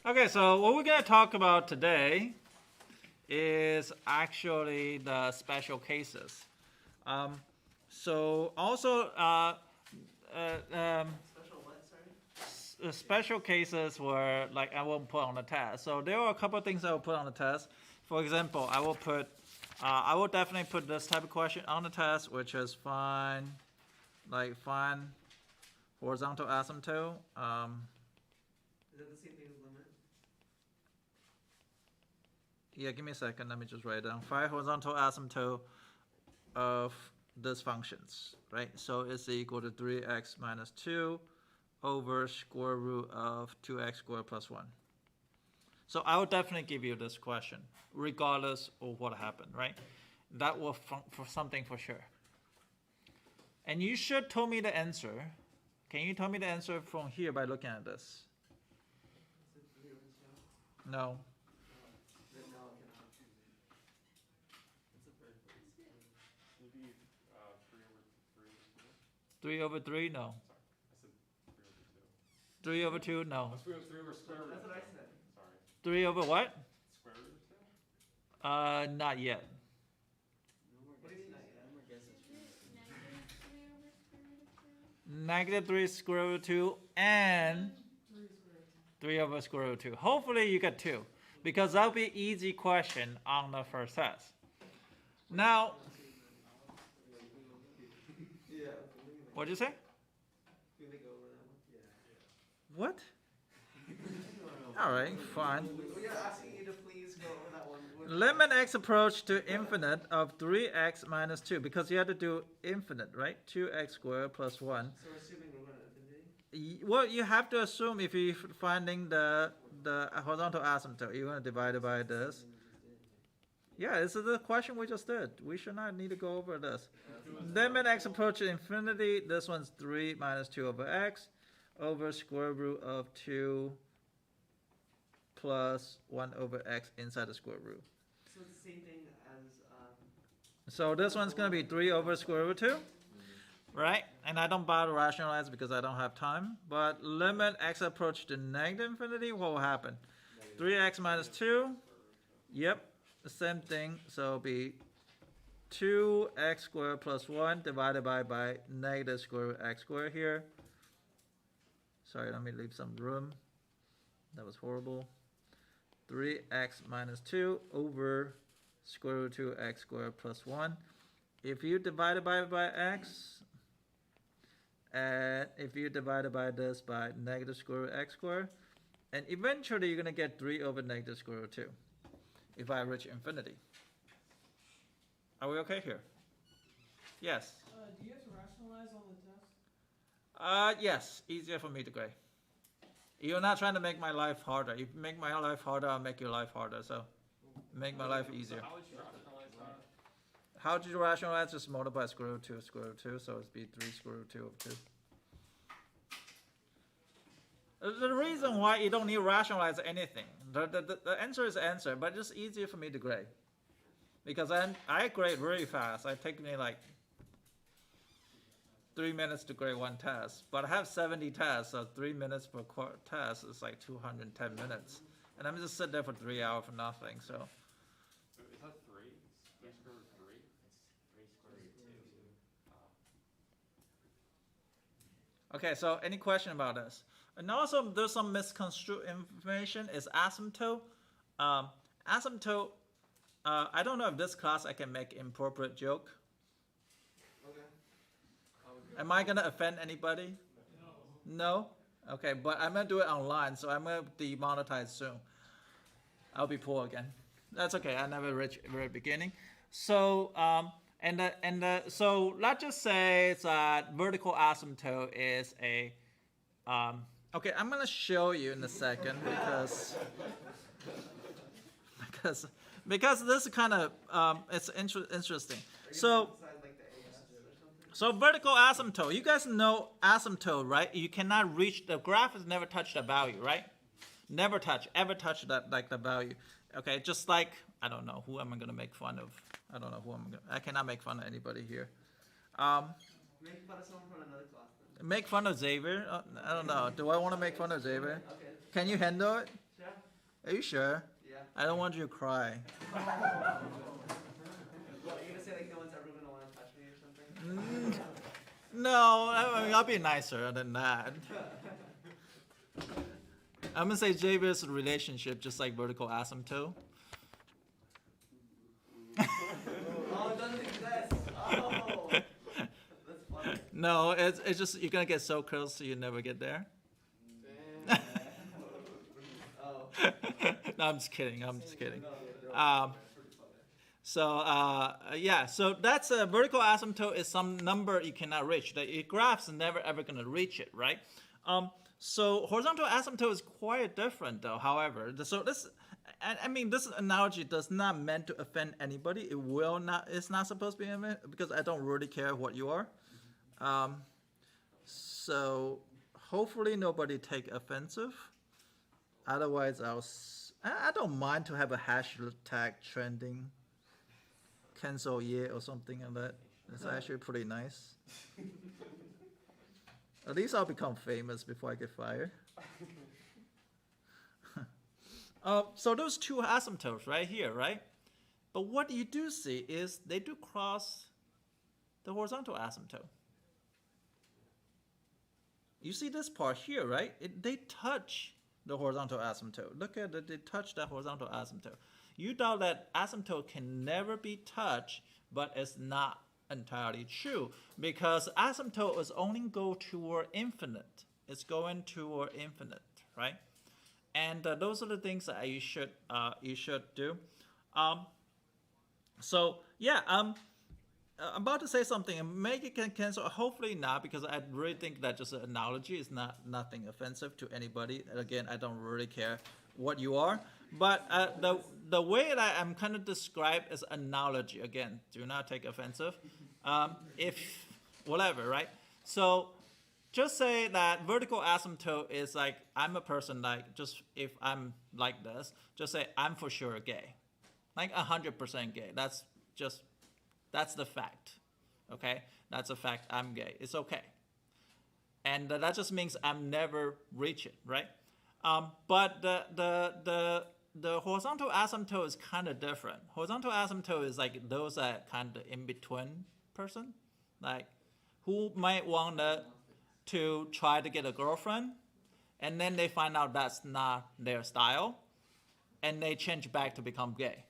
Okay, so what we're going to talk about today is actually the special cases. So also, Special what, sorry? special cases were like I won't put on the test. So there are a couple of things I will put on the test. For example, I will definitely put this type of question on the test, which is find horizontal asymptote. Is that the same thing as limit? Yeah, give me a second. Let me just write it down. Find horizontal asymptote of these functions, right? So it's equal to 3x minus 2 over square root of 2x squared plus 1. So I will definitely give you this question, regardless of what happened, right? That will for something for sure. And you should tell me the answer. Can you tell me the answer from here by looking at this? Is it 3 over 2? No. Then no, I cannot. It's a bird. Maybe 3 over 3 3 over 3? squared? No. Sorry, I said 3 over 2. 3 over 2? No. I was 3 over square root. That's what I said. Sorry. 3 over what? Square root of 2? Not yet. What do you mean not yet? No more guesses. Negative 3 square root of 2 and 3 over square root of 2. Hopefully you get 2, because that'll be an easy question on the first test. Now, Yeah. what'd you say? Can we go over that one? Yeah. What? All right, fine. We are asking you to please go over that one. Limit x approach to infinite of 3x minus 2, because you have to do infinite, right? 2x squared plus 1. So we're assuming we're going to infinity? Well, you have to assume if you're finding the horizontal asymptote, you're going to divide it by this. Yeah, this is the question we just did. We should not need to go over this. Limit x approach to infinity. This one's 3 minus 2 over x over square root of 2 plus 1 over x inside the square root. So it's the same thing as So this one's going to be 3 over square root 2, right? And I don't bother rationalize because I don't have time. But limit x approach to negative infinity, what will happen? 3x minus 2, yep, the same thing. So it'll be 2x squared plus 1 divided by negative square root x squared here. Sorry, let me leave some room. That was horrible. 3x minus 2 over square root 2x squared plus 1. If you divide it by x, and if you divide it by this by negative square root x squared, and eventually you're going to get 3 over negative square root 2 if I reach infinity. Are we okay here? Yes. Do you have to rationalize on the test? Yes, easier for me to grade. You're not trying to make my life harder. If you make my life harder, I'll make your life harder. So make my life easier. How would you rationalize that? How did you rationalize? Just multiply square root 2 square root 2, so it'd be 3 square root 2 over 2. The reason why you don't need to rationalize anything, the answer is the answer, but it's just easier for me to grade. Because I grade really fast. It takes me like 3 minutes to grade one test. But I have 70 tests, so 3 minutes per test is like 210 minutes. And I'm just sitting there for 3 hours for nothing, so. Is that 3? 3 square root 3? It's 3 square root 2. Okay, so any question about this? And also, there's some misconstrued information. Is asymptote. Asymptote, I don't know if this class I can make inappropriate joke. Okay. Am I going to offend anybody? No? Okay, but I'm going to do it online, so I'm going to demonetize soon. I'll be poor again. That's okay, I never reached the very beginning. So, so let's just say that vertical asymptote is a, okay, I'm going to show you in a second because this is kind of, it's interesting. So, so vertical asymptote, you guys know asymptote, right? You cannot reach, the graph has never touched the value, right? Never touch, ever touch that, like the value. Okay, just like, I don't know, who am I going to make fun of? I don't know who I'm going to, I cannot make fun of anybody here. Make fun of someone from another class then. Make fun of Xavier? I don't know. Do I want to make fun of Xavier? Okay. Can you handle it? Yeah. Are you sure? Yeah. I don't want you to cry. What, are you gonna say like no one's ever gonna wanna touch me or something? No, I mean, I'll be nicer than that. I'm gonna say JB's relationship just like vertical asymptote. Oh, it doesn't exist. Oh, that's funny. No, it's just you're gonna get so close you never get there. Oh. No, I'm just kidding. I'm just kidding. No. Yeah, so that's a vertical asymptote is some number you cannot reach. The graph's never ever gonna reach it, right? So horizontal asymptote is quite different though, however. So this, I mean, this analogy does not meant to offend anybody. It will not, it's not supposed to be offended because I don't really care what you are. So hopefully nobody take offensive. Otherwise, I don't mind to have a hashtag trending, cancel yeah or something like that. It's actually pretty nice. At least I'll become famous before I get fired. So those two asymptotes right here, right? But what you do see is they do cross the horizontal asymptote. You see this part here, right? They touch the horizontal asymptote. Look at it, they touch that horizontal asymptote. You know that asymptote can never be touched, but it's not entirely true because asymptote is only go toward infinite. It's going toward infinite, right? And those are the things that you should do. So yeah, I'm about to say something and make it can cancel. Hopefully not, because I really think that just an analogy is nothing offensive to anybody. Again, I don't really care what you are, but the way that I'm kind of described as analogy. Again, do not take offensive. If whatever, right? So just say that vertical asymptote is like I'm a person like just if I'm like this, just say I'm for sure gay, like 100% gay. That's the fact, okay? That's a fact. I'm gay. It's okay, and that just means I'm never reach it, right? But the horizontal asymptote is kind of different. Horizontal asymptote is like those that kind of in between person, like who might want to try to get a girlfriend, and then they find out that's not their style, and they change back to become gay.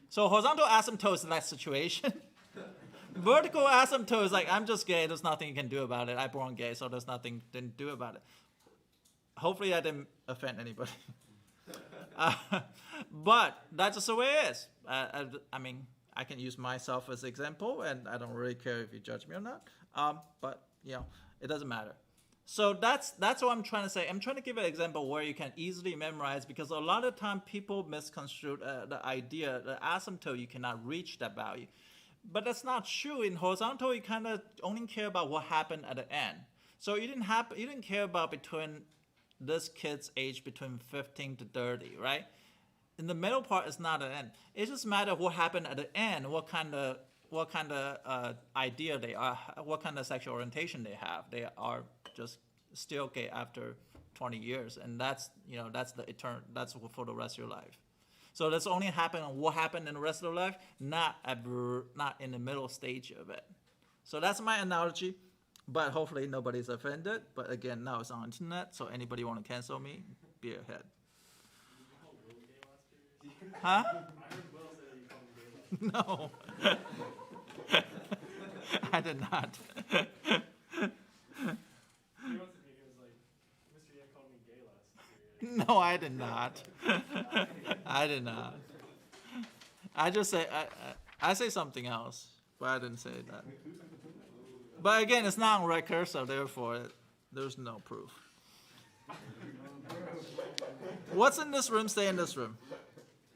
So horizontal asymptote is that situation. Vertical asymptote is like, I'm just gay, there's nothing you can do about it. I'm born gay, so there's nothing to do about it. Hopefully I didn't offend anybody. But that's just the way it is. I mean, I can use myself as an example, and I don't really care if you judge me or not. But, you know, it doesn't matter. So that's what I'm trying to say. I'm trying to give an example where you can easily memorize, because a lot of time people misconstrue the idea, the asymptote, you cannot reach that value. But that's not true. In horizontal, you kind of only care about what happened at the end. So you didn't care about between this kid's age between 15 to 30, right? In the middle part is not an end. It just matters what happened at the end, what kind of idea they are, what kind of sexual orientation they have. They are just still gay after 20 years, and that's that's for the rest of your life. So that's only what happened in the rest of their life, not in the middle stage of it. So that's my analogy, but hopefully nobody's offended. But again, now it's on internet, so anybody want to cancel me, be ahead. Huh? No. I did not. No, I did not. I did not. I just say I say something else, but I didn't say that. But again, it's not on record, so therefore there's no proof. What's in this room? Stay in this room.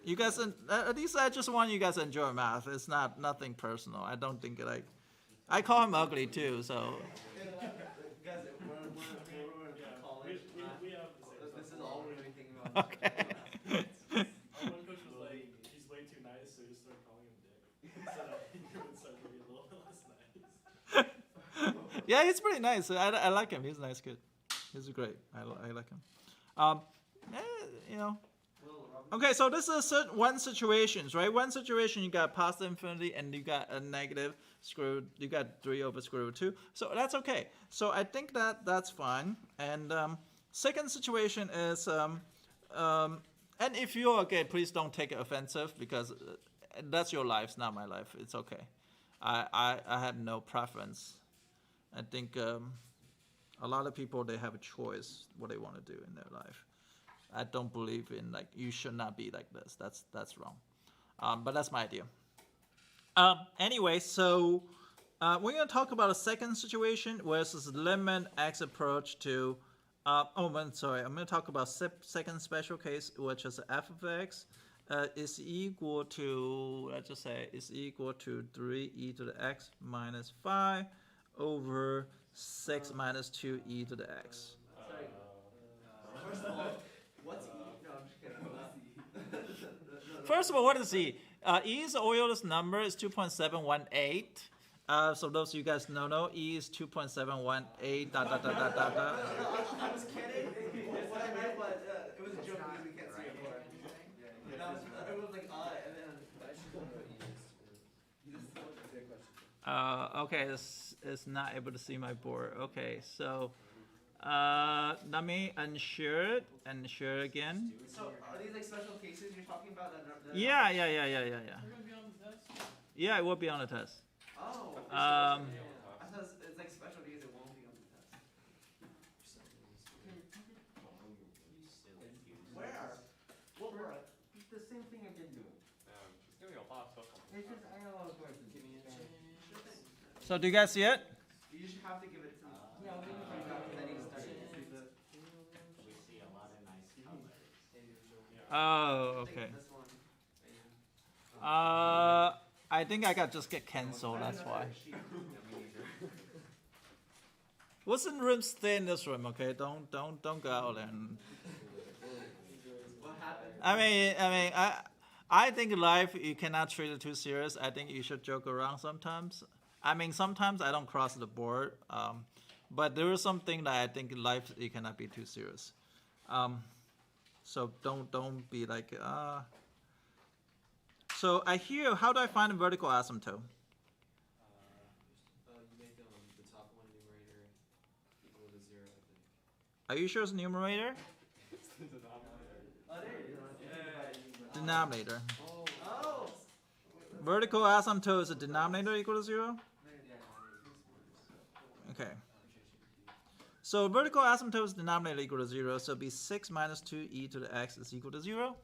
You guys, at least I just want you guys to enjoy math. It's nothing personal. I don't think I call him ugly too, so. Guys, we're in college. We have this is all we're gonna be thinking about. Okay. Our one coach was like, he's way too nice, so he just started calling him Dick. So that he would start to be a little less nice. Yeah, he's pretty nice. I like him. He's a nice kid. He's great. I like him. You know. Well, Okay, so this is one situation, right? One situation you got positive infinity and you got a negative you got 3 over square root 2. So that's okay. So I think that's fine. And second situation is, and if you're okay, please don't take it offensive because that's your life, it's not my life. It's okay. I have no preference. I think a lot of people, they have a choice what they want to do in their life. I don't believe in like you should not be like this. That's wrong. But that's my idea. Anyway, so we're gonna talk about a second situation where this is limit x approach to. I'm gonna talk about second special case, which is f of x is equal to, let's just say, is equal to 3e to the x minus 5 over 6 minus 2e to the x. Sorry. First of all, what's E? No, I'm just kidding. What's E? First of all, what is E? E's Euler's number is 2.718. So those of you guys know, E is 2.718, dot. I was kidding. What I meant was, it was a joke because we can't see it more. It was like, and then. Okay, it's not able to see my board. Okay, so let me unsure it again. So are these like special cases you're talking about? Yeah. We're gonna be on the test. Yeah, it will be on the test. Oh. Um, I thought it's like special because it won't be on the test. Where? What word? The same thing I've been doing. Just give me a lot of stuff. It's just, I got a lot of questions. Give me a chance. So do you guys see it? You just have to give it to me. Yeah, we see a lot of nice colors. Oh, okay. This one. I think I got just get canceled. That's why. Listen, room, stay in this room, okay? Don't go out and. What happened? I think life you cannot treat it too serious. I think you should joke around sometimes. Sometimes I don't cross the board, but there is something that I think in life you cannot be too serious. So don't be like. So I hear. How do I find a vertical asymptote? You make the top one numerator equal to 0, I think. Are you sure it's numerator? Oh, there you go. Denominator. Oh. Vertical asymptote is a denominator equal to 0? Okay. So vertical asymptote is denominator equal to 0, so it'll be 6 minus 2e to the x is equal to 0.